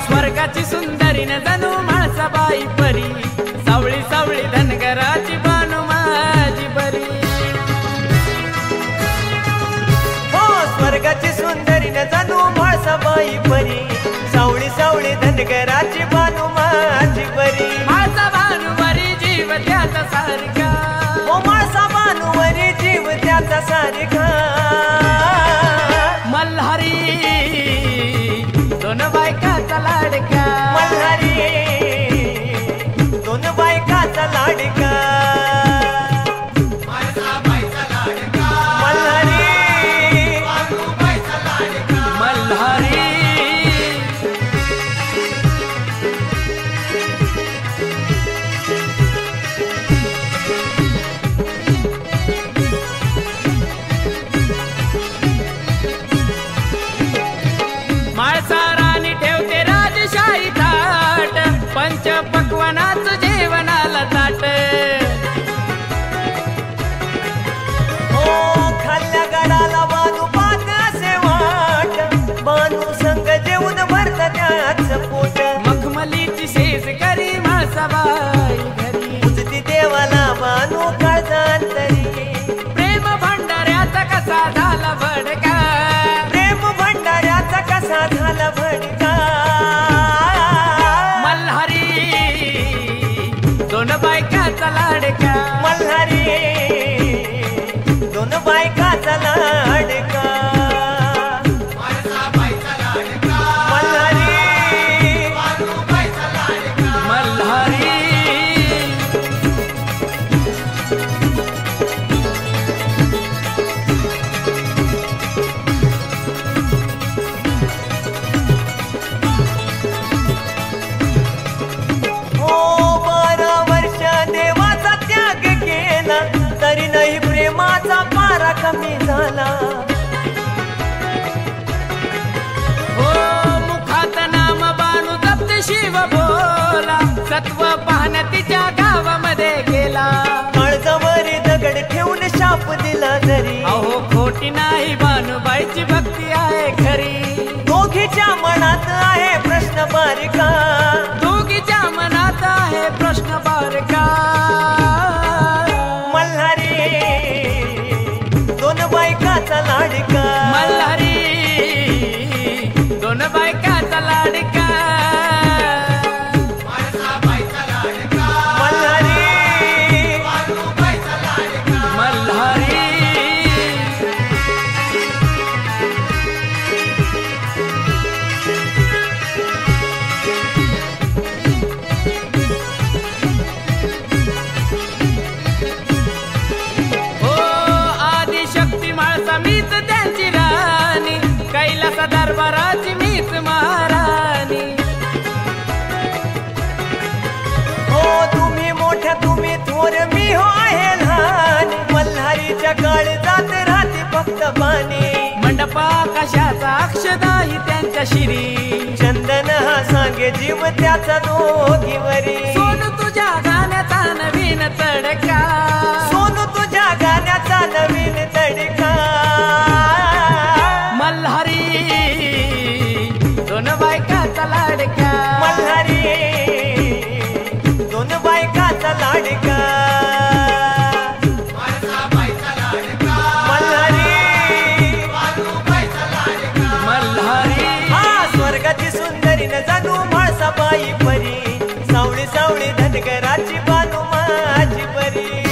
स्वर्गाची सुंदरी न जणू म्हाळसाबाई परी, सावळी सावळी धनगराची बानू माझी बरी. हो स्वर्गाची सुंदरी न जणू म्हाळसाबाई परी, सावळी सावळी धनगराची बानू माझी बरी. म्हाळसा भानुवरी जीव त्याचा सारखा, हो म्हाळसा भानुवरी जीव त्याचा सारखा. मल्हारी दोन बायकाचा लाडका, मल्हारी दोन बायकाचा लाडका. मल्हारी मल्हारी म्हाळसा राणी ठेवते राजशाही थाट, पंच पक्वानाचं जेवणाला ताट. हो खाल्ल्या गडाला बानू पात असे वाट, बानू संग जेवून भरत त्याच पोट. मखमलीची शेज करी म्हाळसाबाई घरी, उजती देवाला बानू काळजांतरी. प्रेम भंडाऱ्याचा कसा झाला भडका, प्रेम भंडाऱ्याचा कसा झाला भडका. मल्हारी दोन बायकाचा लाडका, मल्हारी दोन बायकाचा लाडका. मल्हारी मल्हारी हो 12 वर्ष देवाचा त्याग केला, तरी नाही प्रेमाचा पारा कमी झाला. हो मुखात नाम बाणू जप्त शिव बोला, सत्व पाहण्या तिच्या गावामध्ये गेला. काळजावरी दगड ठेवून शाप दिला जरी, अहो खोटी नाही बाणूबाईची भक्ती आहे खरी. दोघीच्या मनात आहे प्रश्न बारका. दोघीच्या मनात आहे प्रश्न बारका. मल्हारी दोन बायकाचा लाडका. मल्हारी दोन बायकाचा लाडका. मल्हारी मल्हारी हो आदिशक्ती म्हाळसा मीच त्यांची राणी, कैलास दरबाराची मीच महाराणी. हो तुम्ही मोठ्या तुम्ही थोर मी हो आहे लहान. मल्हारीच्या काळजात राहते फक्त पाणी. मंडपा कशाचा अक्षदाही त्यांच्या शिरी, चंदन हा सांगे जीव त्याचा दोघीवरी. सोनू तुझ्या गाण्याचा नवीन तडका, सोनू तुझ्या गाण्याचा नवीन तडका. मल्हारी दोन बायकाचा लाडका. मल्हारी दोन बायकाचा लाडका. मल्हारी मल्हारी हा स्वर्गाची सुंदरी न जाणू म्हाळसाबाई परी, सावळी सावळी धनगराची बानू माझी बरी.